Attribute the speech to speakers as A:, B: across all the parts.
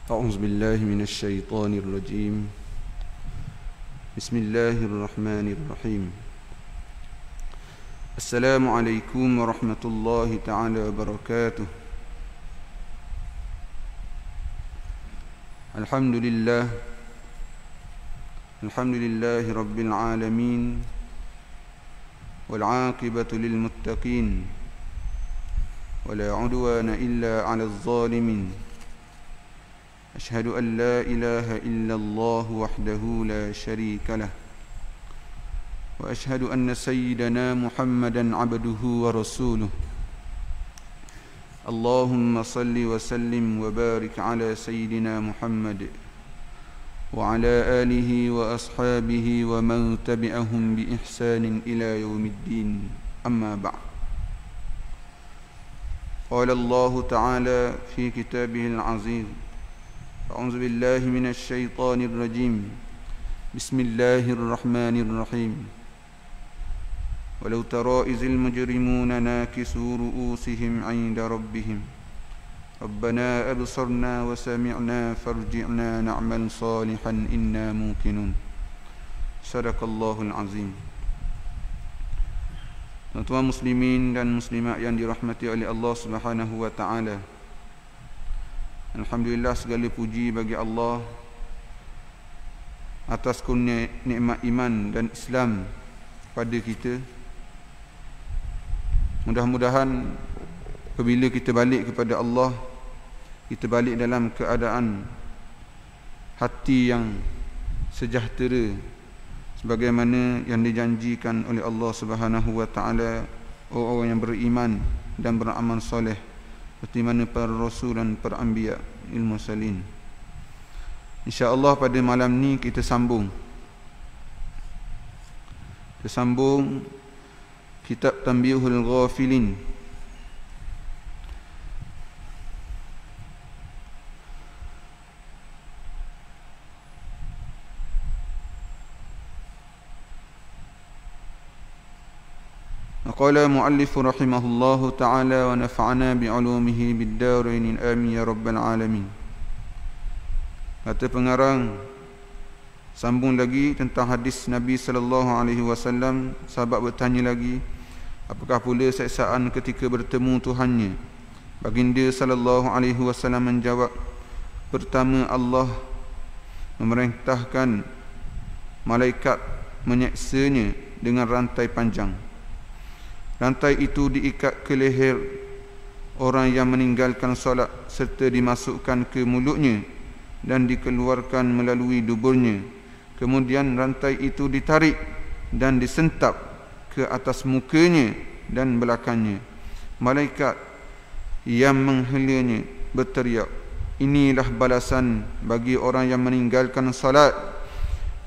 A: أعوذ بالله من الشيطان الرجيم. بسم الله الرحمن الرحيم. السلام عليكم ورحمة الله تعالى وبركاته. الحمد لله رب العالمين، والعاقبة للمتقين، ولا عدوان إلا على الظالمين. أشهد أن لا إله إلا الله وحده لا شريك له، وأشهد أن سيدنا محمدا عبده ورسوله. اللهم صل وسلم وبارك على سيدنا محمد وعلى آله وأصحابه ومن تبعهم بإحسان إلى يوم الدين. أما بعد، قال الله تعالى في كتابه العزيز: أعوذ بالله من الشيطان الرجيم. بسم الله الرحمن الرحيم. ولو ترى إذ المجرمون ناكسوا رؤوسهم عند ربهم ربنا أبصرنا وسمعنا فارجعنا نعمل صالحا إنا موقنون. صدق الله العظيم. Tuan-tuan muslimin dan muslimat yang dirahmati oleh Allah Subhanahu wa taala, alhamdulillah, segala puji bagi Allah atas kurnia nikmat iman dan Islam pada kita. Mudah-mudahan apabila kita balik kepada Allah, kita balik dalam keadaan hati yang sejahtera sebagaimana yang dijanjikan oleh Allah Subhanahu wa taala orang-orang yang beriman dan beramal soleh seperti mana para rasul dan para anbiya al-mursalin. InsyaAllah pada malam ni kita sambung kitab Tanbihul Ghafilin. قال المؤلف رحمه الله تعالى ونفعنا بعلومه بالدارين آمين يا رب العالمين. Kata pengarang, sambung lagi tentang hadis Nabi sallallahu alaihi wasallam. Sahabat bertanya lagi, apakah pula siksaan ketika bertemu Tuhannya? Baginda sallallahu alaihi wasallam menjawab, pertama Allah memerintahkan malaikat menyeksanya dengan rantai panjang. Rantai itu diikat ke leher orang yang meninggalkan solat serta dimasukkan ke mulutnya dan dikeluarkan melalui duburnya. Kemudian rantai itu ditarik dan disentap ke atas mukanya dan belakangnya. Malaikat yang menghelanya berteriak, inilah balasan bagi orang yang meninggalkan solat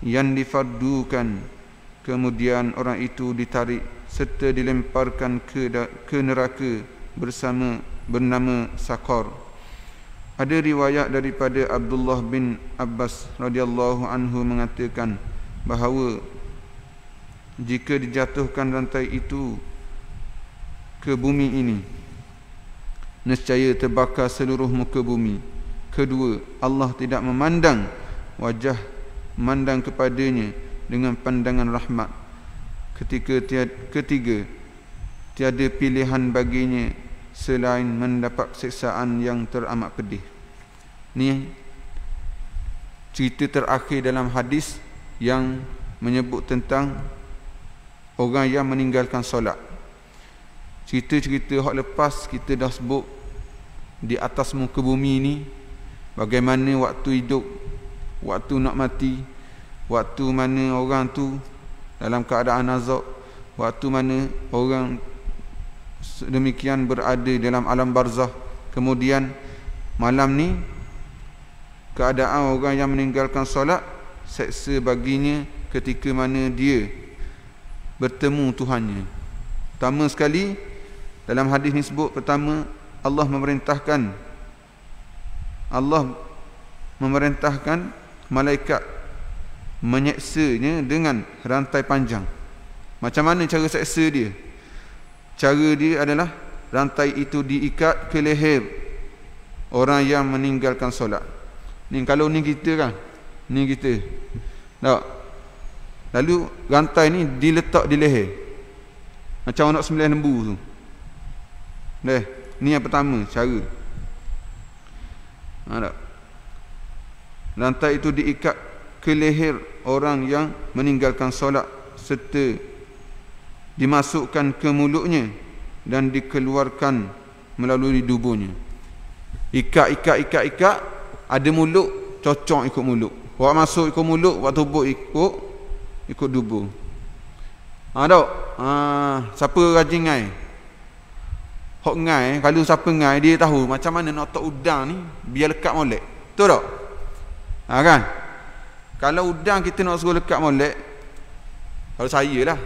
A: yang difardukan. Kemudian orang itu ditarik serta dilemparkan ke neraka bernama Sakar. Ada riwayat daripada Abdullah bin Abbas radhiyallahu anhu mengatakan bahawa jika dijatuhkan rantai itu ke bumi ini, nescaya terbakar seluruh muka bumi. Kedua, Allah tidak memandang kepadanya dengan pandangan rahmat. Ketiga, tiada pilihan baginya selain mendapat siksaan yang teramat pedih. Ni cerita terakhir dalam hadis yang menyebut tentang orang yang meninggalkan solat. Cerita-cerita hak lepas kita dah sebut di atas muka bumi ni, bagaimana waktu hidup, waktu nak mati, waktu mana orang tu dalam keadaan azab, waktu mana orang demikian berada dalam alam barzah. Kemudian malam ni keadaan orang yang meninggalkan solat, seksa baginya ketika mana dia bertemu Tuhannya. Pertama sekali dalam hadis ni sebut, pertama Allah memerintahkan malaikat menyeksanya dengan rantai panjang. Macam mana cara seksa dia? Cara dia adalah rantai itu diikat ke leher orang yang meninggalkan solat. Ni kalau ni kita kan. Ni kita. Tak. Lalu rantai ni diletak di leher. Macam nak sembilan lembu tu. Ni yang pertama cara. Tak. Rantai itu diikat ke leher orang yang meninggalkan solat serta dimasukkan ke mulutnya dan dikeluarkan melalui duburnya. Ikat. Ada mulut, cocok ikut mulut. Buat masuk ikut mulut, buat tubuh ikut dubur. Tak? Siapa rajin ngai? Hok ngai, kalau siapa ngai dia tahu macam mana nak letak udang ni biar lekat molek. Betul tak? Kan? Kalau udang kita nak suruh lekat molek, kalau saya lah,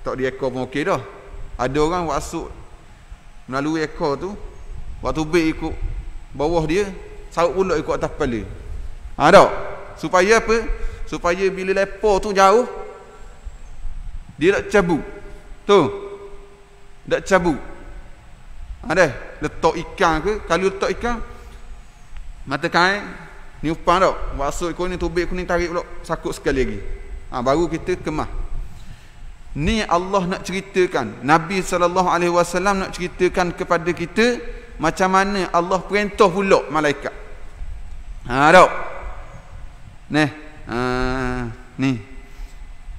A: tak di ekor pun okey dah. Ada orang masuk melalui ekor tu, waktu tubik ikut bawah dia, sarut pula ikut atas kepala. Tak? Supaya apa? Supaya bila lepas tu jauh, dia tak cabut. Tu. Tak cabut. Ada letak ikan ke? Kalau letak ikan, mata kain ni upang tak? Masuk ikut ni tubik kuning tarik pula sakut sekali lagi. Baru kita kemah. Ni Allah nak ceritakan, Nabi SAW nak ceritakan kepada kita macam mana Allah perintah pula malaikat. Tak? Ni.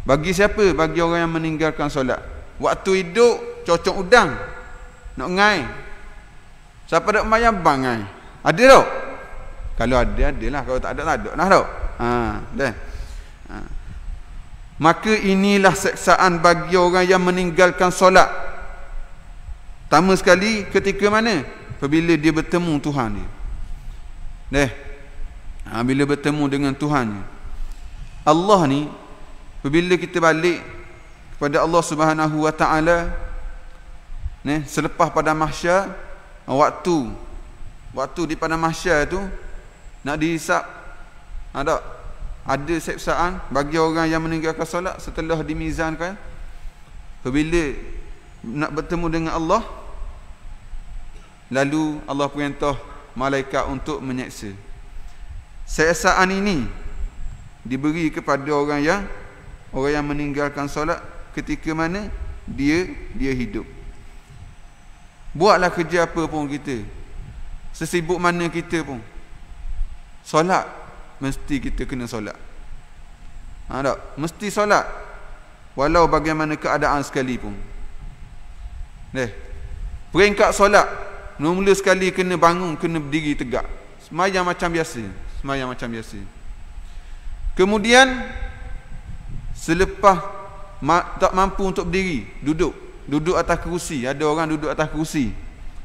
A: Bagi siapa? Bagi orang yang meninggalkan solat. Waktu hidup cocok udang. Nak ngai. Siapa nak mayang bangai? Ada tak? Kalau ada, adalah. Kalau tak ada, tak ada. Nah, tak? Dah. Maka inilah seksaan bagi orang yang meninggalkan solat. Pertama sekali ketika mana? Apabila dia bertemu Tuhan dia. Bila bertemu dengan Tuhannya. Allah ni, apabila kita balik kepada Allah Subhanahu Wa Taala, selepas pada mahsyar, waktu di pada mahsyar tu nak dihisap, ada seksaan bagi orang yang meninggalkan solat setelah dimizankan. Apabila nak bertemu dengan Allah, lalu Allah perintah malaikat untuk menyeksa. Seksaan ini diberi kepada orang yang meninggalkan solat ketika mana dia hidup. Buatlah kerja apa pun kita, sesibuk mana kita pun, solat mesti kita kena solat. Tak? Mesti solat walau bagaimana keadaan sekalipun. Peringkat solat, mula sekali kena bangun, kena berdiri tegak. Sembahyang macam biasa. Kemudian selepas tak mampu untuk berdiri, duduk atas kerusi. Ada orang duduk atas kerusi.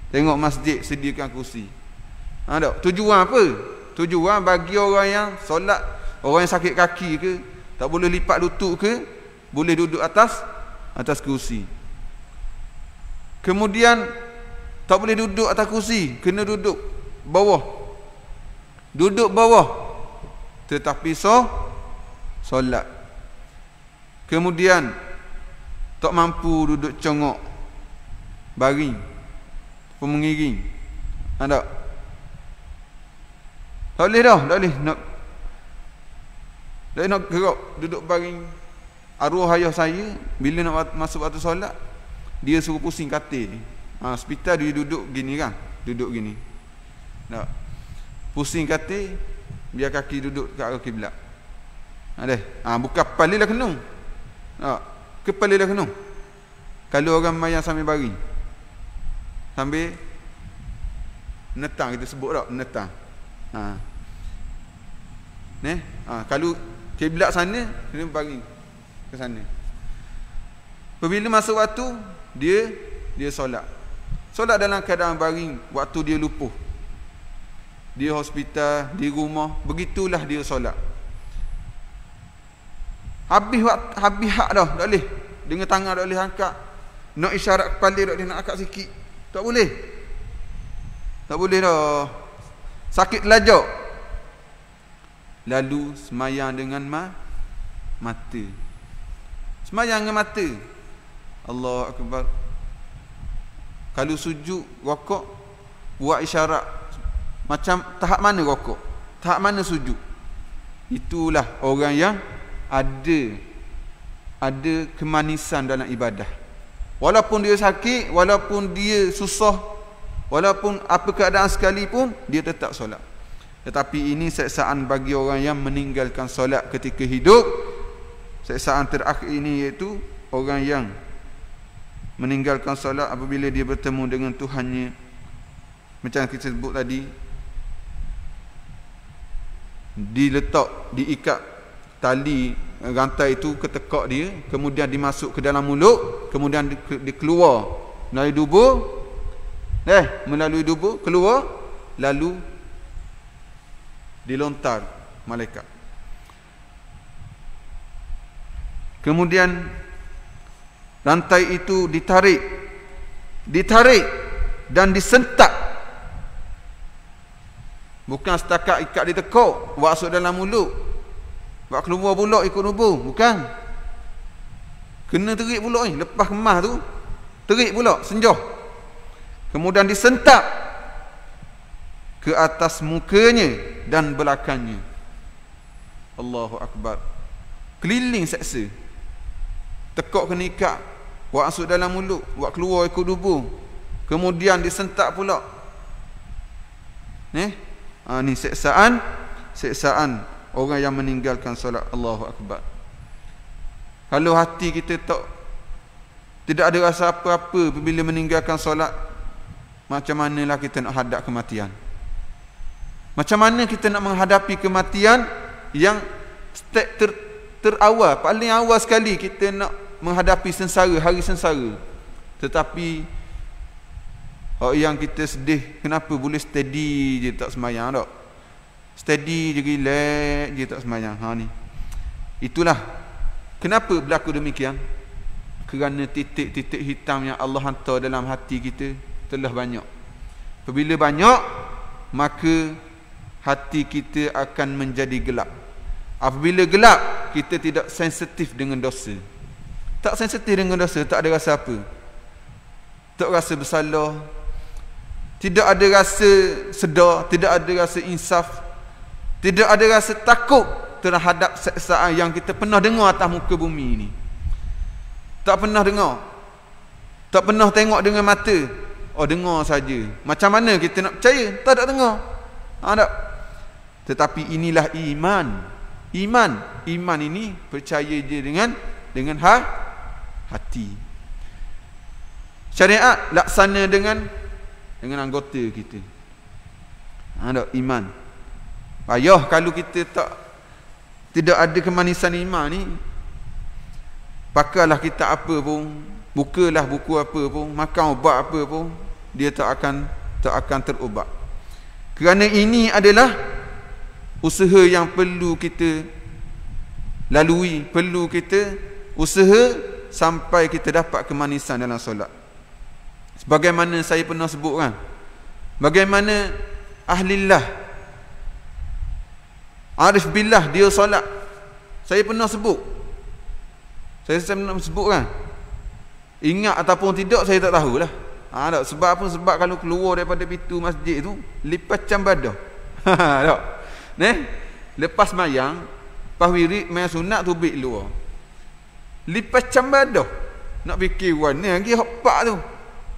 A: Tengok masjid sediakan kerusi. Tak? Tujuan apa? Tujuan bagi orang yang solat, orang yang sakit kaki ke, tak boleh lipat lutut ke, boleh duduk atas kerusi. Kemudian tak boleh duduk atas kerusi, kena duduk bawah. Duduk bawah tetapi solat. Kemudian tak mampu duduk congok, baring, mengiring. Tak? Tak boleh dah, tak boleh nak gerak duduk baring. Arwah ayah saya bila nak masuk waktu solat, dia suruh pusing katil. Hospital dia duduk gini kan, duduk gini. Tak. Pusing katil biar kaki duduk ke arah kiblat. Bukan kepala lah kena. Kepala lah kena. Kalau orang mayang sambil baring, sambil menetang, kita sebut tak menetang. Kalau kiblat sana, kena baring ke sana. Apabila masuk waktu, dia solat. Solat dalam keadaan baring waktu dia lupuh. Dia hospital, di rumah, begitulah dia solat. Habis hak dah, tak boleh. Dengan tangan tak boleh angkat. Nak isyarat kepala tak boleh, nak angkat sikit. Tak boleh. Tak boleh dah. Sakit telajak. Lalu semayang dengan mata. Semayang dengan mata. Allahu Akbar. Kalau sujud rokok, buat isyarat. Macam tahap mana rokok? Tahap mana sujud? Itulah orang yang ada kemanisan dalam ibadah. Walaupun dia sakit, walaupun dia susah, walaupun apa keadaan sekalipun, dia tetap solat. Tetapi ini seksaan bagi orang yang meninggalkan solat ketika hidup. Seksaan terakhir ini iaitu orang yang meninggalkan solat apabila dia bertemu dengan Tuhannya. Macam kita sebut tadi, diletak, diikat tali rantai itu ke tekak dia, kemudian dimasuk ke dalam mulut, kemudian dikeluar melalui dubur, keluar, lalu dilontar malaikat. Kemudian rantai itu ditarik dan disentak. Bukan setakat ikat di tekak, masuk dalam mulut, buat keluar pula ikut dubur, bukan. Kena terik pula ni, lepas kemas tu terik pula, senjah. Kemudian disentak ke atas mukanya dan belakangnya. Allahu Akbar. Keliling seksa. Tekak kena ikat, buat masuk dalam mulut, buat keluar ikut dubur, kemudian disentak pula. Ni seksaan orang yang meninggalkan solat. Allahu Akbar. Kalau hati kita tidak ada rasa apa-apa bila meninggalkan solat, macam manalah kita nak hadap kematian? Macam mana kita nak menghadapi kematian yang step terawal, paling awal sekali kita nak menghadapi sengsara, hari sengsara. Tetapi yang kita sedih, kenapa boleh steady je tak semayang tak? Steady je, relax je tak semayang. Ni. Itulah kenapa berlaku demikian. Kerana titik-titik hitam yang Allah hantar dalam hati kita telah banyak. Apabila banyak, maka hati kita akan menjadi gelap. Apabila gelap, kita tidak sensitif dengan dosa. Tak sensitif dengan dosa, tak ada rasa apa. Tak rasa bersalah, tidak ada rasa sedar, tidak ada rasa insaf, tidak ada rasa takut terhadap seksaan yang kita pernah dengar atas muka bumi ini. Tak pernah dengar, tak pernah tengok dengan mata. Dengar saja. Macam mana kita nak percaya? Tak ada dengar. Tak. Tetapi inilah iman. Iman ini percaya je dengan hati. Syariat laksana dengan anggota kita. Ada iman. Payah kalau kita tidak ada kemanisan iman ni. Pakailah kitab apa pun, bukalah buku apa pun, makan ubat apa pun, dia tak akan terubat. Kerana ini adalah usaha yang perlu kita lalui, perlu kita usaha sampai kita dapat kemanisan dalam solat. Sebagaimana saya pernah sebutkan, bagaimana ahlillah, arif billah dia solat. Saya pernah sebut. Saya pernah sebut kan. Ingat ataupun tidak saya tak tahulah. Tak. Sebab apa? Sebab kalau keluar daripada pintu masjid tu, lipas cambadah. Tak. Lepas mayang, lepas wirid, mayang sunat tu bik luar. Lipas cambadah. Nak fikir warna lagi hopak tu.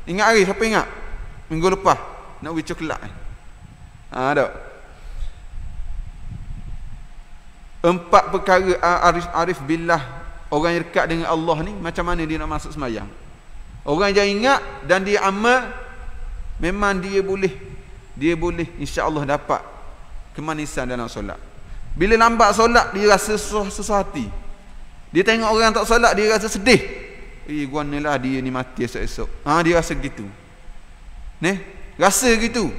A: Ingat hari, siapa ingat? Minggu lepas nak beli coklat. Tak. 4 perkara arif billah, orang yang dekat dengan Allah ni, macam mana dia nak masuk semayang? Orang yang ingat dan dia amal, memang dia boleh insya-Allah dapat kemanisan dalam solat. Bila lambat solat, dia rasa susah hati. Dia tengok orang tak solat, dia rasa sedih. Guanalah dia ni mati esok-esok. Dia rasa gitu. Rasa gitu.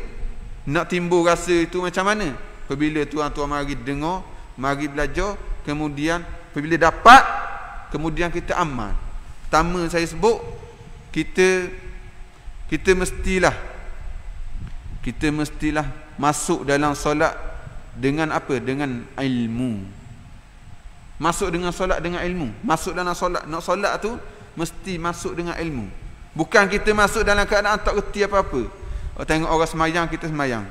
A: Nak timbul rasa itu macam mana? Apabila tuan-tuan mari dengar, mari belajar, kemudian apabila dapat, kemudian kita amal. Pertama saya sebut, kita mestilah masuk dalam solat dengan apa? Dengan ilmu. Masuk dengan solat dengan ilmu. Masuk dalam solat, nak solat tu mesti masuk dengan ilmu. Bukan kita masuk dalam keadaan tak reti apa-apa. Tengok orang semayang, kita semayang.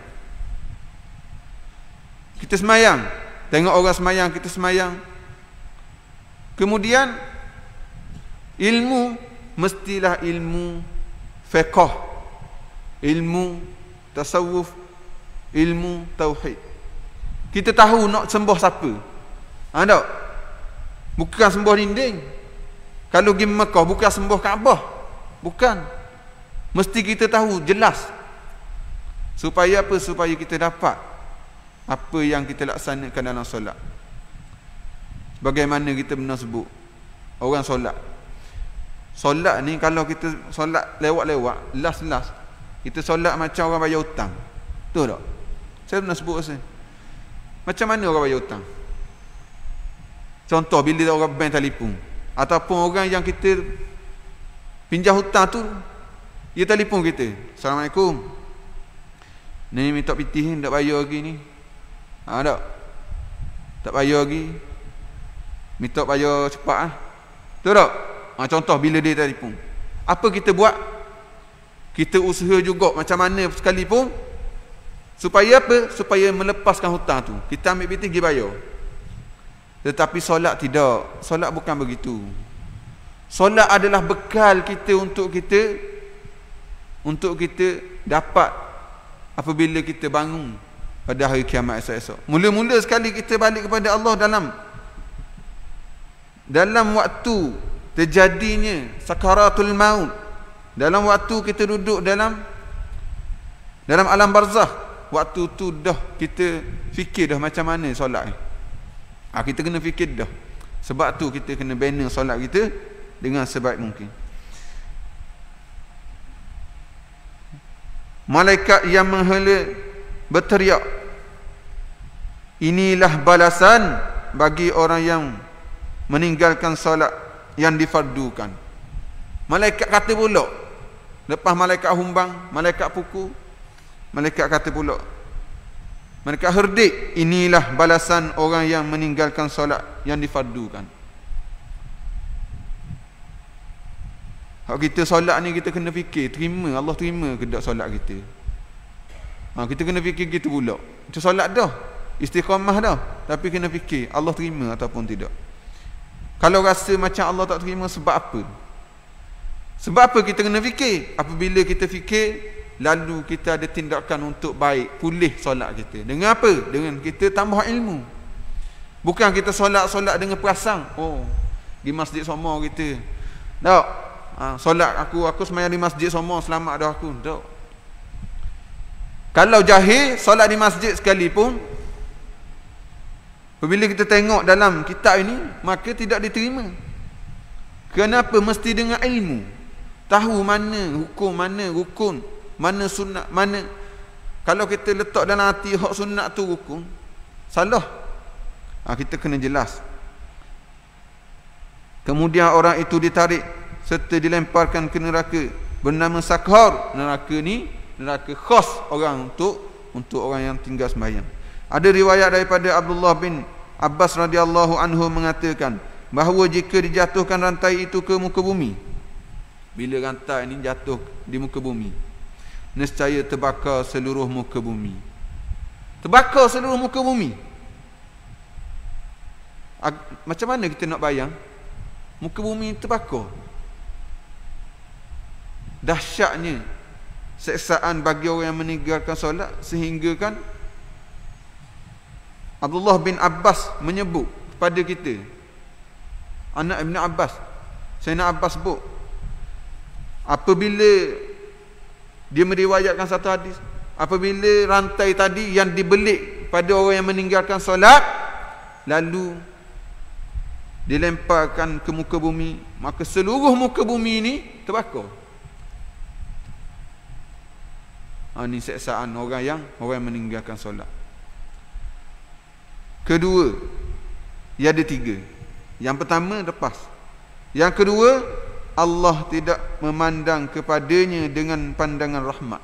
A: Kita semayang, tengok orang semayang, kita semayang. Kemudian ilmu mestilah ilmu fiqh, ilmu tasawuf, ilmu tauhid. Kita tahu nak sembah siapa. Tak? Bukan sembah dinding. Kalau pergi Mekah bukan sembah Kaabah. Bukan. Mesti kita tahu jelas. Supaya apa? Supaya kita dapat apa yang kita laksanakan dalam solat. Bagaimana kita pernah sebut orang solat. Solat ni kalau kita solat lewat-lewat, last-last, kita solat macam orang bayar hutang. Betul tak? Saya pernah sebut rasa. Macam mana orang bayar hutang? Contoh bila orang bank telefon, ataupun orang yang kita pinjam hutang tu, dia telefon kita, Assalamualaikum, ni minta pitih ni, tak bayar lagi ni. Tak bayar lagi, minta bayar cepat lah. Betul tak? Contoh bila dia telefon, apa kita buat? Kita usaha juga macam mana sekalipun, supaya apa? Supaya melepaskan hutang tu. Kita ambil pitih pergi bayar. Tetapi solat tidak. Solat bukan begitu. Solat adalah bekal kita untuk kita dapat apabila kita bangun pada hari kiamat esok-esok. Mula-mula sekali kita balik kepada Allah dalam waktu terjadinya sakaratul maut, dalam waktu kita duduk dalam alam barzakh, waktu tu dah kita fikir dah macam mana solat ni. Kita kena fikir dah. Sebab tu kita kena bina solat kita dengan sebaik mungkin. Malaikat yang menghala berteriak, inilah balasan bagi orang yang meninggalkan solat yang difardukan. Malaikat kata pula, lepas malaikat humbang, malaikat pukul, malaikat kata pula, mereka herdik, inilah balasan orang yang meninggalkan solat yang difardukan. Hak kita solat ni kita kena fikir, terima, Allah terima ke tak solat kita. Kita kena fikir gitu pula. Kita solat dah, istiqamah dah, tapi kena fikir Allah terima ataupun tidak. Kalau rasa macam Allah tak terima, sebab apa? Sebab apa kita kena fikir? Apabila kita fikir, lalu kita ada tindakan untuk baik, pulih solat kita. Dengan apa? Dengan kita tambah ilmu. Bukan kita solat dengan perasaan, di masjid semua kita. Tak. Solat aku semayang di masjid semua, selamat dah aku. Tak. Kalau jahil solat di masjid sekalipun, apabila kita tengok dalam kitab ini, maka tidak diterima. Kenapa? Mesti dengan ilmu. Tahu mana hukum, mana rukun, mana sunat, mana. Kalau kita letak dalam hati hak sunat tu rukun, salah. Kita kena jelas. Kemudian orang itu ditarik serta dilemparkan ke neraka bernama Sakhar. Neraka ni neraka khas orang untuk orang yang tinggal sembahyang. Ada riwayat daripada Abdullah bin Abbas radhiyallahu anhu mengatakan bahawa jika dijatuhkan rantai itu ke muka bumi, bila rantai ini jatuh di muka bumi, nescaya terbakar seluruh muka bumi. Terbakar seluruh muka bumi. Macam mana kita nak bayang muka bumi terbakar? Dahsyatnya seksaan bagi orang yang meninggalkan solat, sehingga kan Abdullah bin Abbas menyebut kepada kita, anak Ibn Abbas, Sayyidina Abbas sebut, apabila dia meriwayatkan satu hadis, apabila rantai tadi yang dibelik pada orang yang meninggalkan solat lalu dilemparkan ke muka bumi, maka seluruh muka bumi ini terbakar. Ini seksaan orang yang meninggalkan solat. Kedua, ia ada tiga. Yang pertama lepas. Yang kedua, Allah tidak memandang kepadanya dengan pandangan rahmat.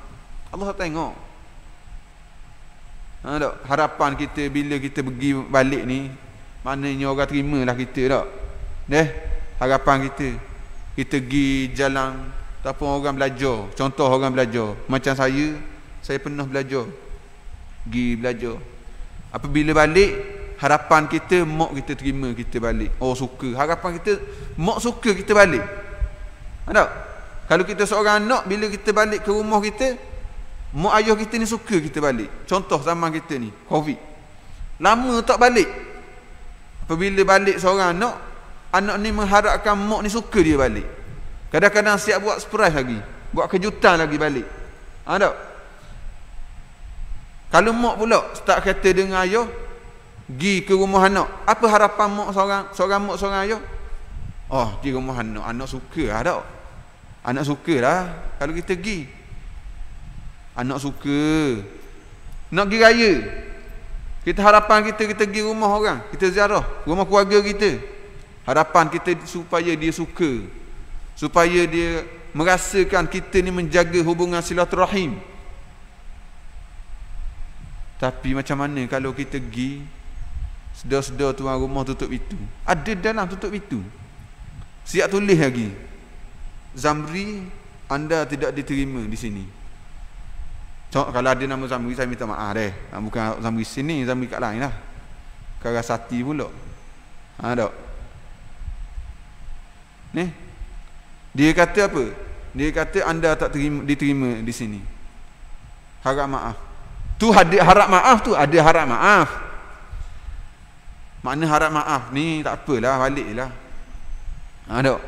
A: Allah tengok. Harapan kita bila kita pergi balik ni, maknanya orang terimalah kita tak? Harapan kita pergi jalan ataupun orang belajar. Contoh orang belajar, macam saya pernah belajar, pergi belajar. Apabila balik, harapan kita mak kita terima kita balik. Oh, suka. Harapan kita mak suka kita balik. Ada? Kalau kita seorang anak, bila kita balik ke rumah kita, mak ayah kita ni suka kita balik. Contoh zaman kita ni, Covid. Lama tak balik. Apabila balik seorang anak, anak ni mengharapkan mak ni suka dia balik. Kadang-kadang siap buat surprise lagi, buat kejutan lagi balik. Ada? Kalau mak pula start kata dengan ayah, pergi ke rumah anak, apa harapan mak seorang mak seorang ayah? Oh, pergi rumah anak suka lah tak? Anak suka lah kalau kita pergi. Anak suka nak pergi raya. Kita harapan kita pergi rumah orang, kita ziarah rumah keluarga kita. Harapan kita supaya dia suka, supaya dia merasakan kita ni menjaga hubungan silaturahim. Tapi macam mana kalau kita pergi, sedar-sedar tuan rumah tutup pintu, ada dalam tutup pintu, siap tulis lagi, Zamri, anda tidak diterima di sini. Kalau ada nama Zamri, saya minta maaf deh. Bukan Zamri sini, Zamri kat lain lah. Karasati pula. Tak? Ni, dia kata apa? Dia kata anda tak diterima di sini. Harap maaf. Tu harap maaf tu, ada harap maaf. Makna harap maaf ni tak apalah, baliklah. Tak?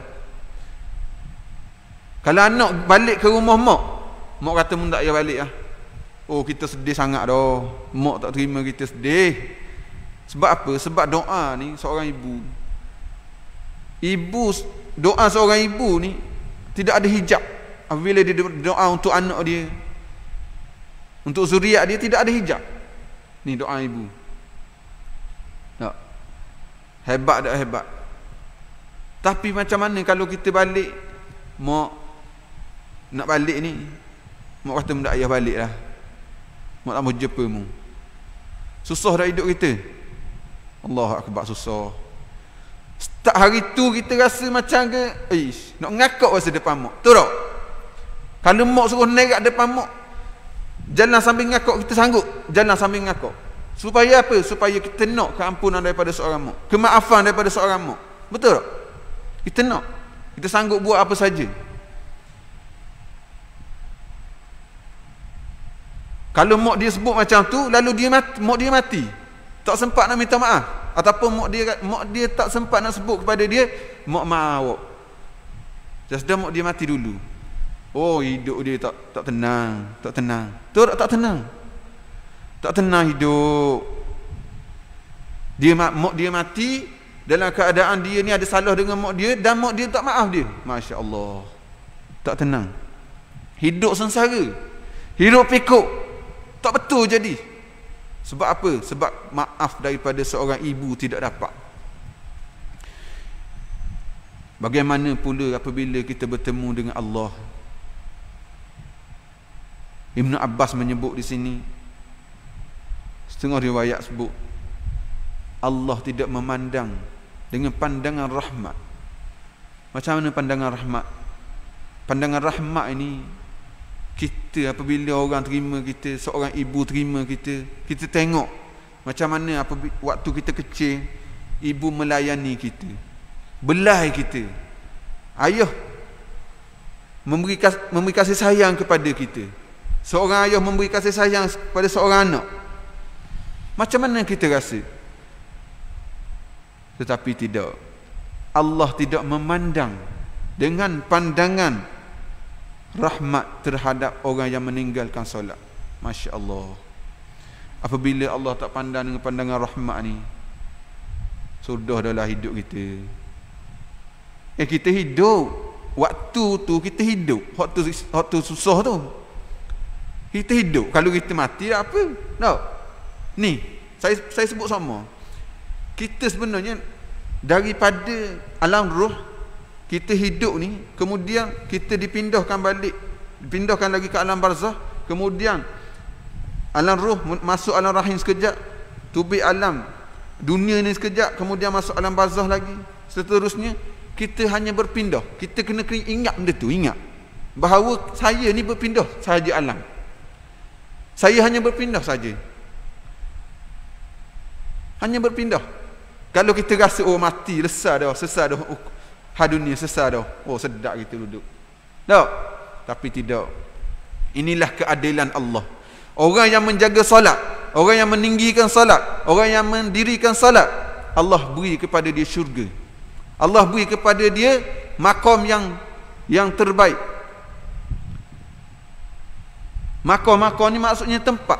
A: Kalau anak balik ke rumah mak kata mun tak payah balik lah. Oh, kita sedih sangat dah. Mak tak terima kita sedih. Sebab apa? Sebab doa ni seorang ibu. Doa seorang ibu ni tidak ada hijab. Apabila dia doa untuk anak dia, untuk zuriat dia, tidak ada hijab. Ni doa ibu. Tak? Hebat tak hebat? Tapi macam mana kalau kita balik, mak nak balik ni, mak kata tak payah balik lah, mak tak mau jumpa mu. Susah dah hidup kita. Allahu Akbar, susah. Start hari tu kita rasa macam ke, nak ngakak masa depan mak. Betul tak? Kalau mak suruh nerak depan mak, jalan sambil ngakak, kita sanggup jalan sambil ngakak. Supaya apa? Supaya kita nak keampunan daripada seorang mak, kemaafan daripada seorang mak. Betul tak? Kita nak, kita sanggup buat apa saja. Kalau mak dia sebut macam tu, lalu mak dia mati, tak sempat nak minta maaf, ataupun mak dia tak sempat nak sebut kepada dia, mak maaf, sudah mak dia mati dulu. Oh, hidup dia tak tenang. Tu tak tenang. Tak tenang hidup. Mak dia mati dalam keadaan dia ni ada salah dengan mak dia, dan mak dia tak maaf dia. Masya-Allah. Tak tenang. Hidup sengsara. Hidup pikuk. Tak betul jadi. Sebab apa? Sebab maaf daripada seorang ibu tidak dapat. Bagaimana pula apabila kita bertemu dengan Allah? Ibn Abbas menyebut di sini, setengah riwayat sebut, Allah tidak memandang dengan pandangan rahmat. Macam mana pandangan rahmat? Pandangan rahmat ini, kita apabila orang terima kita, seorang ibu terima kita, kita tengok macam mana waktu kita kecil, ibu melayani kita, belai kita, ayah memberi kasih sayang kepada kita, seorang ayah memberi kasih sayang kepada seorang anak. Macam mana kita rasa? Tetapi tidak, Allah tidak memandang dengan pandangan rahmat terhadap orang yang meninggalkan solat. Masya Allah. Apabila Allah tak pandang dengan pandangan rahmat ni, sudah adalah hidup kita. Kita hidup waktu tu, kita hidup waktu susah tu, kita hidup. Kalau kita mati tak apa. Tak. Ni saya sebut sama, kita sebenarnya daripada alam roh kita hidup ni, kemudian kita dipindahkan lagi ke alam barzah, kemudian alam roh masuk alam rahim sekejap, tubik alam dunia ni sekejap, kemudian masuk alam barzah lagi, seterusnya. Kita hanya berpindah. Kita kena ingat benda tu, ingat bahawa saya ni berpindah sahaja alam, saya hanya berpindah saja. Hanya berpindah. Kalau kita rasa mati, sesat dah, dunia sesat dah. Sedap kita duduk. Tak? Tapi tidak. Inilah keadilan Allah. Orang yang menjaga solat, orang yang meninggikan solat, orang yang mendirikan solat, Allah beri kepada dia syurga. Allah beri kepada dia makom yang terbaik. Makom ni maksudnya tempat,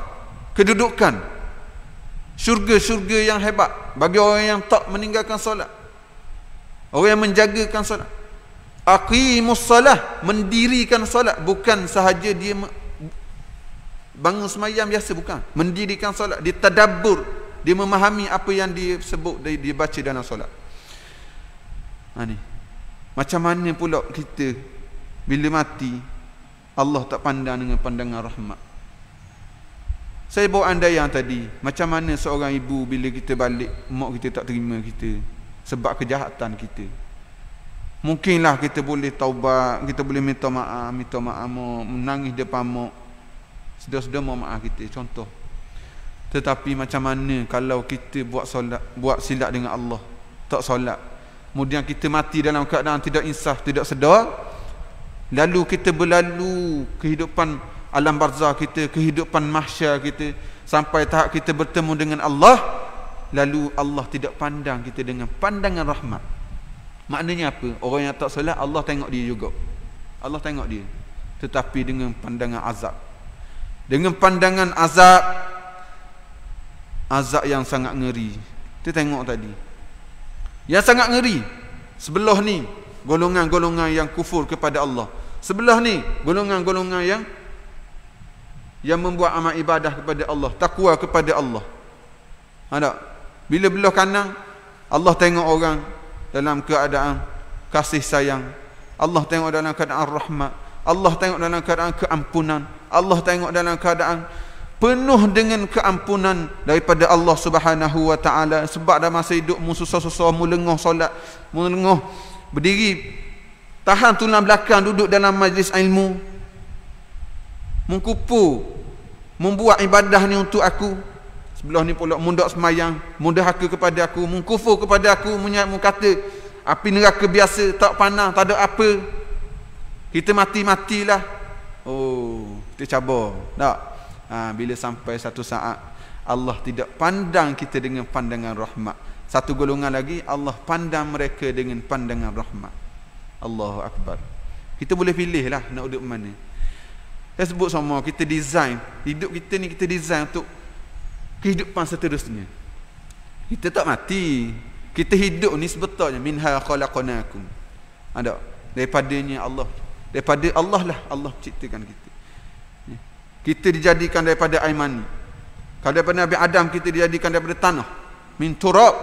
A: kedudukan, syurga-syurga yang hebat bagi orang yang tak meninggalkan solat, orang yang menjagakan solat. Aqimus salah, mendirikan solat, bukan sahaja dia bangun semayam biasa, bukan. Mendirikan solat, dia tadabbur, dia memahami apa yang dia sebut, dia baca dalam solat. Ni macam mana pula kita bila mati Allah tak pandang dengan pandangan rahmat. Saya bawa andaian tadi, macam mana seorang ibu bila kita balik, mak kita tak terima kita sebab kejahatan kita. Mungkinlah kita boleh taubat, kita boleh minta maaf, menangis depan mak, sedar-sedar mak maaf kita, contoh. Tetapi macam mana kalau kita buat silap dengan Allah, tak solat, kemudian kita mati dalam keadaan tidak insaf, tidak sedar, lalu kita berlalu kehidupan alam barzah kita, kehidupan mahsyar kita, sampai tahap kita bertemu dengan Allah, lalu Allah tidak pandang kita dengan pandangan rahmat. Maknanya apa? Orang yang tak solat, Allah tengok dia juga. Allah tengok dia, tetapi dengan pandangan azab. Dengan pandangan azab, azab yang sangat ngeri. Kita tengok tadi, yang sangat ngeri. Sebelah ni golongan-golongan yang kufur kepada Allah, sebelah ni golongan-golongan yang membuat amal ibadah kepada Allah, takwa kepada Allah. Ada bila belah kanan, Allah tengok orang dalam keadaan kasih sayang, Allah tengok dalam keadaan rahmat, Allah tengok dalam keadaan keampunan, Allah tengok dalam keadaan penuh dengan keampunan daripada Allah Subhanahu wa taala. Sebab dah masa hidup mu susah-susah, mu lengah solat, mu lengah berdiri, tahan tulang belakang duduk dalam majlis ilmu, mengkupu, membuat ibadah ni untuk aku. Sebelah ni pula mundak semayang, mundahaka kepada aku, mengkufur kepada aku, kata api neraka biasa, tak panah, tak ada apa, kita mati-matilah. Kita cabar tak? Bila sampai satu saat Allah tidak pandang kita dengan pandangan rahmat. Satu golongan lagi Allah pandang mereka dengan pandangan rahmat. Allahu Akbar. Kita boleh pilih lah nak duduk mana. Saya sebut sama, kita design hidup kita ni, kita design untuk kehidupan seterusnya. Kita tak mati, kita hidup ni sebetulnya minha khalaqnakum. Ada daripadanya Allah, daripada Allah lah Allah ciptakan kita. Kita dijadikan daripada air mani. Kalau daripada Nabi Adam, kita dijadikan daripada tanah, min turab.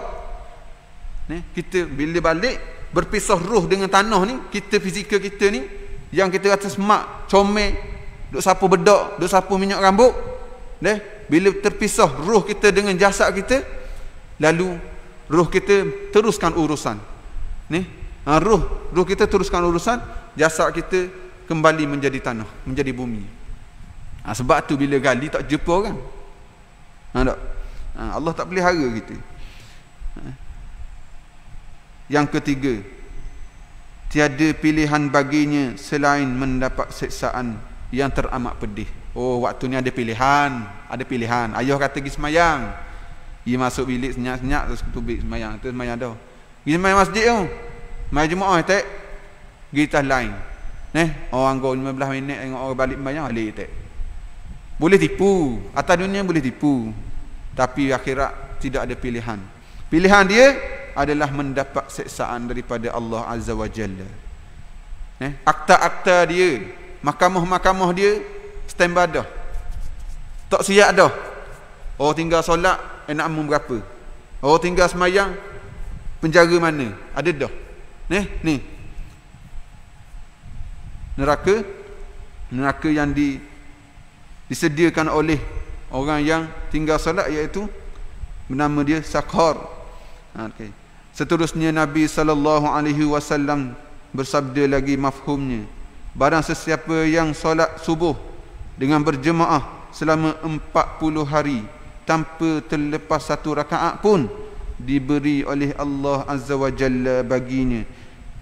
A: Kita bila balik berpisah roh dengan tanah ni, kita fizikal kita ni yang kita kata semak, comel, duk sapu bedak, duk sapu minyak rambut, bila terpisah roh kita dengan jasad kita, lalu roh kita teruskan urusan. Roh kita teruskan urusan, jasad kita kembali menjadi tanah, menjadi bumi. Sebab tu bila gali tak jumpa orang. Allah tak pelihara kita. Yang ketiga, tiada pilihan baginya selain mendapat siksaan yang teramat pedih. Waktu ni ada pilihan. Ayah kata pergi semayang, dia masuk bilik senyap-senyap, terus tubik semayang, terus semayang dah. Pergi semayang masjid tu, mai Jumaat tak, pergi tas lain. Orang go 15 minit tengok orang balik semayang, balik tak. Boleh tipu, atas dunia boleh tipu, tapi akhirat tidak ada pilihan. Pilihan dia adalah mendapat siksaan daripada Allah Azza wa Jalla. Akta-akta dia, mahkamah-mahkamah dia standby dah, tak siap dah. Tinggal solat, nak amun berapa, tinggal semayang, penjara mana, ada dah. Ni neraka yang disediakan oleh orang yang tinggal solat, iaitu bernama dia Saqar. Seterusnya Nabi SAW bersabda lagi mafhumnya, barang sesiapa yang solat subuh dengan berjemaah selama 40 hari tanpa terlepas satu rakaat pun diberi oleh Allah Azza wa Jalla baginya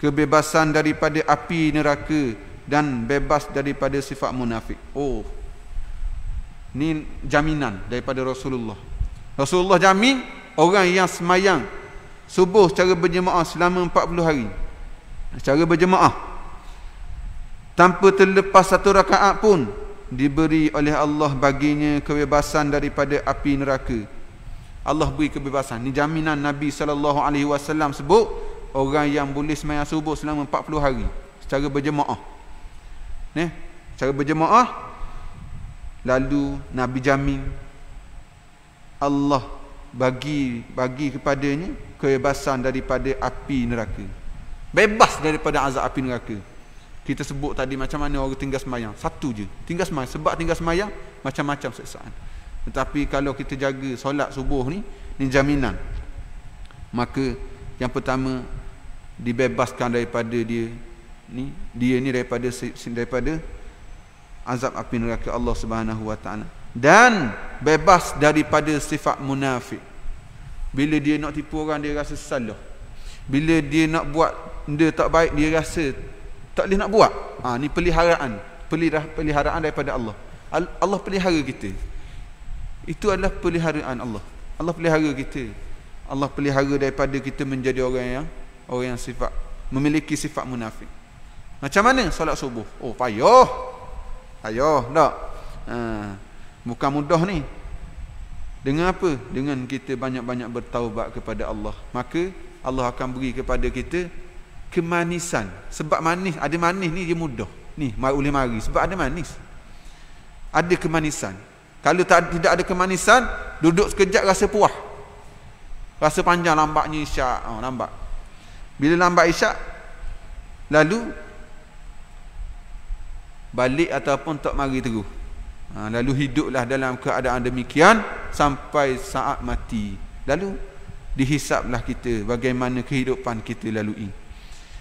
A: kebebasan daripada api neraka dan bebas daripada sifat munafik. Oh, ni jaminan daripada Rasulullah. Rasulullah jamin orang yang semayang subuh secara berjemaah selama 40 hari secara berjemaah tanpa terlepas satu rakaat pun diberi oleh Allah baginya kebebasan daripada api neraka. Allah beri kebebasan. Ni jaminan Nabi SAW sebut orang yang boleh semayang subuh selama 40 hari secara berjemaah. Secara berjemaah, lalu Nabi jamin Allah bagi kepadanya kebebasan daripada api neraka. Bebas daripada azab api neraka. Kita sebut tadi macam mana orang tinggal semayang. Satu je, tinggal semayang. Sebab tinggal semayang, macam-macam siksaan. Tetapi kalau kita jaga solat subuh ni jaminan. Maka yang pertama, dibebaskan daripada dia ni daripada azab api neraka Allah Subhanahu wa taala. Dan bebas daripada sifat munafik. Bila dia nak tipu orang, dia rasa salah. Bila dia nak buat benda tak baik, dia rasa tak boleh nak buat. Ni peliharaan daripada Allah. Allah pelihara kita. Itu adalah peliharaan Allah. Allah pelihara kita. Allah pelihara daripada kita menjadi orang yang memiliki sifat munafik. Macam mana solat subuh? Oh, payah tak? Bukan mudah ni. Dengan apa? Dengan kita banyak-banyak bertaubat kepada Allah. Maka Allah akan beri kepada kita kemanisan. Sebab manis, ada manis ni dia mudah. Ni boleh mari sebab ada manis. Ada kemanisan. Kalau tidak ada kemanisan, duduk sekejap rasa puas. Rasa panjang lambatnya isyak. Lambat. Bila lambat isyak, lalu balik ataupun tak mari terus. Lalu hiduplah dalam keadaan demikian sampai saat mati. Lalu dihisaplah kita bagaimana kehidupan kita lalui.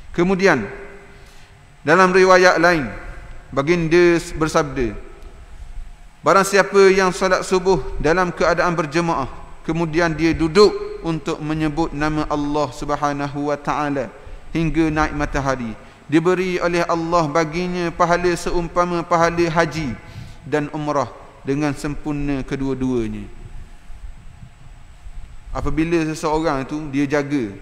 A: Kemudian dalam riwayat lain, baginda bersabda, barang siapa yang solat subuh dalam keadaan berjemaah, kemudian dia duduk untuk menyebut nama Allah Subhanahu wa taala hingga naik matahari, diberi oleh Allah baginya pahala seumpama pahala haji dan umrah dengan sempurna kedua-duanya. Apabila seseorang itu dia jaga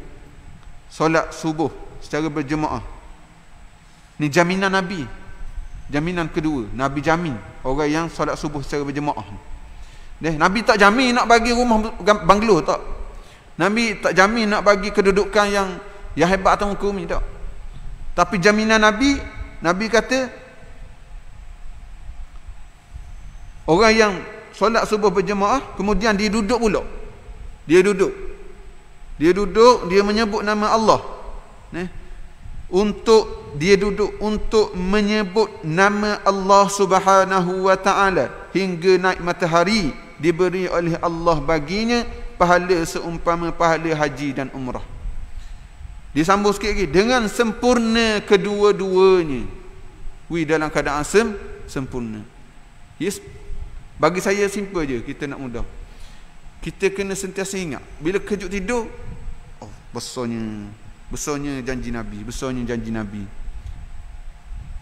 A: solat subuh secara berjemaah, ni jaminan Nabi. Jaminan kedua, Nabi jamin orang yang solat subuh secara berjemaah. Nabi tak jamin nak bagi rumah banglo, tak. Nabi tak jamin nak bagi kedudukan yang hebat atau hukum ni, tak. Tapi jaminan Nabi kata orang yang solat subuh berjemaah kemudian dia duduk pula. Dia duduk, dia menyebut nama Allah. Untuk menyebut nama Allah Subhanahu wa taala hingga naik matahari, diberi oleh Allah baginya pahala seumpama pahala haji dan umrah. Disambung sikit lagi, dengan sempurna kedua-duanya. Dalam keadaan sempurna. Yes. Bagi saya simple je, kita nak mudah. Kita kena sentiasa ingat bila kejut tidur, besarnya janji Nabi,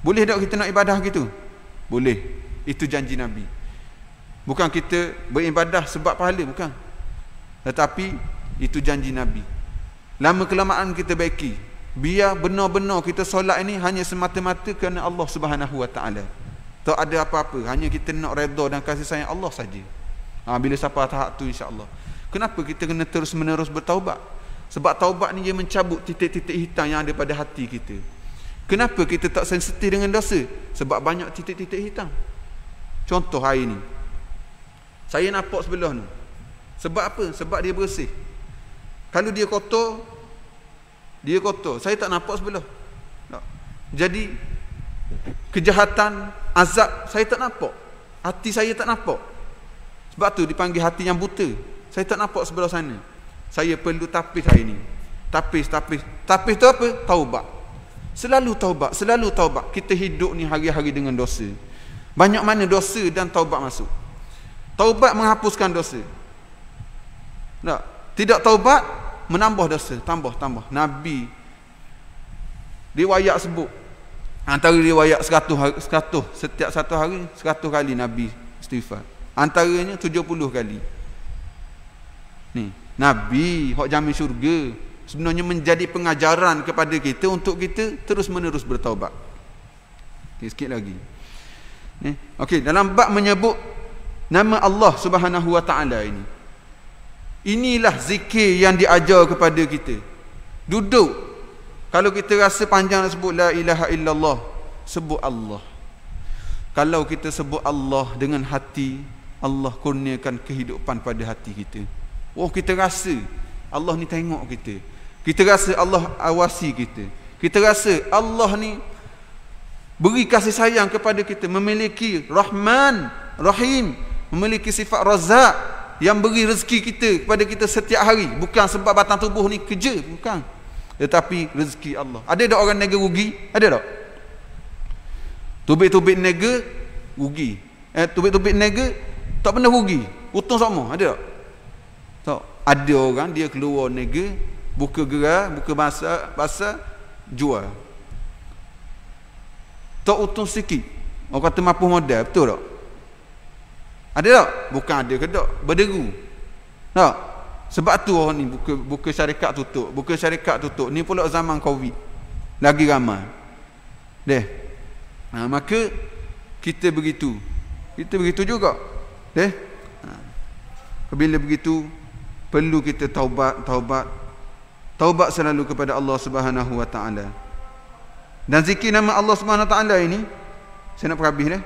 A: Boleh tak kita nak ibadah gitu? Boleh. Itu janji Nabi. Bukan kita beribadah sebab pahala, bukan. Tetapi itu janji Nabi. Lama kelamaan kita baiki, biar benar-benar kita solat ini hanya semata-mata kerana Allah Subhanahu wa taala. Tak ada apa-apa, hanya kita nak redha dan kasih sayang Allah saja. Bila sampai tahap tu, insya-Allah. Kenapa kita kena terus-menerus bertaubat? Sebab taubat ni dia mencabut titik-titik hitam yang ada pada hati kita. Kenapa kita tak sensitif dengan dosa? Sebab banyak titik-titik hitam. Contoh hari ni, saya nampak sebelah ni. Sebab apa? Sebab dia bersih. Kalau dia kotor, saya tak nampak sebelah. Jadi kejahatan, azab, saya tak nampak. Hati saya tak nampak. Sebab tu dipanggil hati yang buta. Saya tak nampak sebelah sana. Saya perlu tapis hari ni. Tapis tu apa? Taubat. Selalu taubat. Kita hidup ni hari-hari dengan dosa. Banyak mana dosa dan taubat masuk. Taubat menghapuskan dosa. Tak. Tidak taubat menambah dosa, tambah. Nabi riwayat sebut antara riwayat 100 setiap satu hari 100 kali Nabi istighfar. Antaranya 70 kali. Ni, Nabi hak jamin syurga sebenarnya menjadi pengajaran kepada kita untuk kita terus-menerus bertaubat. Okay, sikit lagi. Ni, okey, dalam bab menyebut nama Allah Subhanahu wa taala ini. Inilah zikir yang diajar kepada kita. Duduk, kalau kita rasa panjang nak sebut la ilaha illallah, sebut Allah. Kalau kita sebut Allah dengan hati, Allah kurniakan kehidupan pada hati kita. Oh, kita rasa Allah ni tengok kita. Kita rasa Allah awasi kita. Kita rasa Allah ni beri kasih sayang kepada kita, memiliki Rahman, Rahim, memiliki sifat Razzaq yang beri rezeki kita kepada kita setiap hari. Bukan sebab batang tubuh ni kerja, bukan. Tetapi rezeki Allah. Ada tak orang niaga rugi? Ada tak? Tubik-tubik niaga rugi. Tubik-tubik niaga tak pernah rugi. Untung sama, ada tak? Tak. Ada orang dia keluar niaga, buka gerai, buka basar, jual. Tak untung sikit. Orang kata mampu modal, betul tak? Ada tak? Bukan ada ke tak? Berderu. Tak? Sebab tu orang ni buka syarikat tutup. Buka syarikat tutup. Ni pula zaman Covid. Lagi ramai. Maka kita begitu. Kita begitu juga. Bila begitu, perlu kita taubat selalu kepada Allah Subhanahu wa taala. Dan zikir nama Allah Subhanahu wa taala ini, saya nak perhabis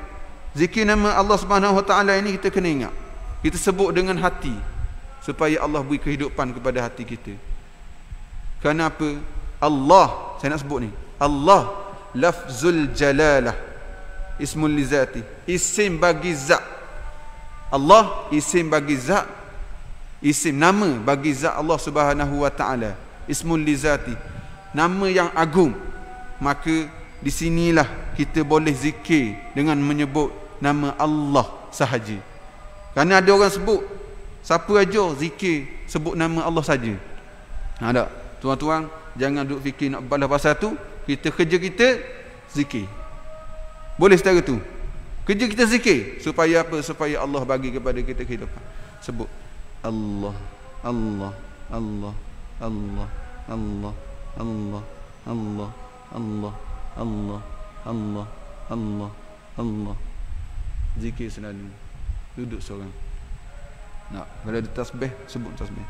A: zikir nama Allah Subhanahu wa taala ini kita kena ingat. Kita sebut dengan hati supaya Allah beri kehidupan kepada hati kita. Kenapa? Allah, saya nak sebut ni. Allah lafzul jalalah, ismul lizati, isim bagi zat. Allah isim bagi zat, isim nama bagi zat Allah Subhanahu wa taala, ismul lizati, nama yang agung. Maka di sinilah kita boleh zikir dengan menyebut nama Allah sahaja. Kerana ada orang sebut, siapa aja zikir sebut nama Allah saja. Tak? Tuan-tuan, jangan duk fikir nak balas pasal tu. Kerja kita zikir. Boleh setara tu. Kerja kita zikir supaya apa? Supaya Allah bagi kepada kita kehidupan. Sebut Allah, Allah, Allah, Allah, Allah, Allah, Allah, Allah, Allah, Allah, Allah, Allah. Zikir selalu. Duduk seorang. Nak, kalau ada tasbih, sebut tasbih.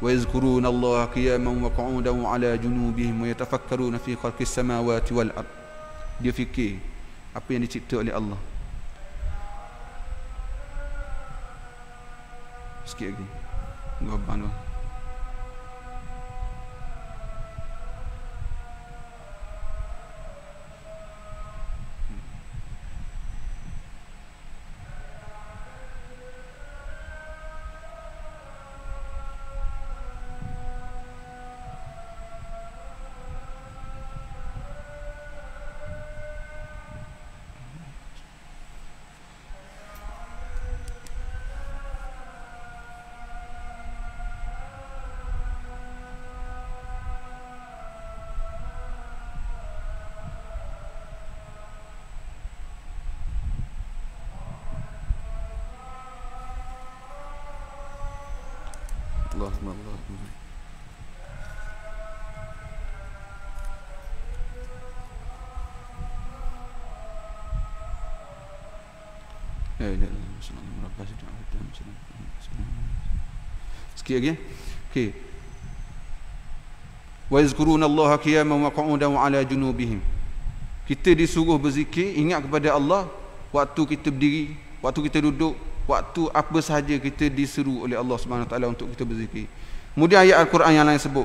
A: Wa yazkuruna Allah qiyaman wa qu'udan wa 'ala junubihim wa yatafakkaruna fi khalqis samawati wal ard. Dia fikir apa yang dicipta oleh Allah. Sikit lagi. Gaban tu. Allahumma Allahumma. Sikit lagi. Okey. Wa yazkuruna Allah qiyaman wa qu'udan wa 'ala junubihim. Kita disuruh berzikir, ingat kepada Allah waktu kita berdiri, waktu kita duduk, waktu apa sahaja kita diseru oleh Allah Subhanahu wa taala untuk kita berzikir. Kemudian ayat Al-Quran yang lain sebut,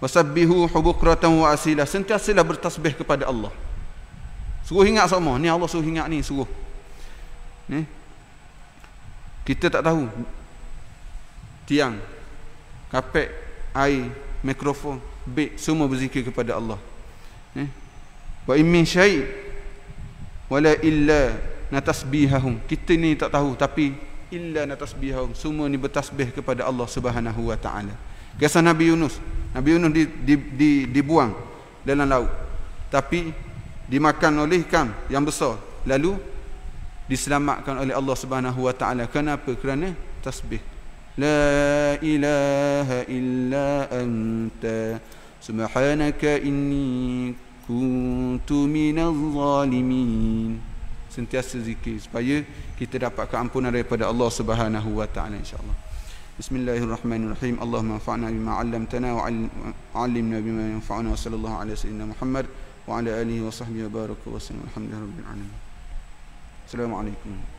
A: wasabbihu bukratan wa asila, sentiasalah bertasbih kepada Allah. Suruh ingat semua, ni Allah suruh ingat ni, suruh. Ni kita tak tahu tiang, kapek, air, mikrofon, beg, semua berzikir kepada Allah. Wa in min syai' wala illa natasbihahum. Kita ni tak tahu, tapi illa natasbihahum, semua ni bertasbih kepada Allah Subhanahu wa taala. Kisah Nabi Yunus dibuang dalam laut, tapi dimakan oleh ikan yang besar, lalu diselamatkan oleh Allah Subhanahu wa taala. Kenapa? Kerana tasbih. La ilaha illa anta subhanaka inni kuntu minaz zalimin. Sentiasa zikir supaya kita dapat keampunan daripada Allah Subhanahu wa taala, insyaallah. Bismillahirrahmanirrahim. Allahumma anfa'na bima 'allamtana wa 'allimna bima yanfa'una wa sallallahu ala sayyidina Muhammad wa ala alihi wa sahbihi wa baraka wa sallam. Alhamdulillahirabbil alamin. Assalamualaikum.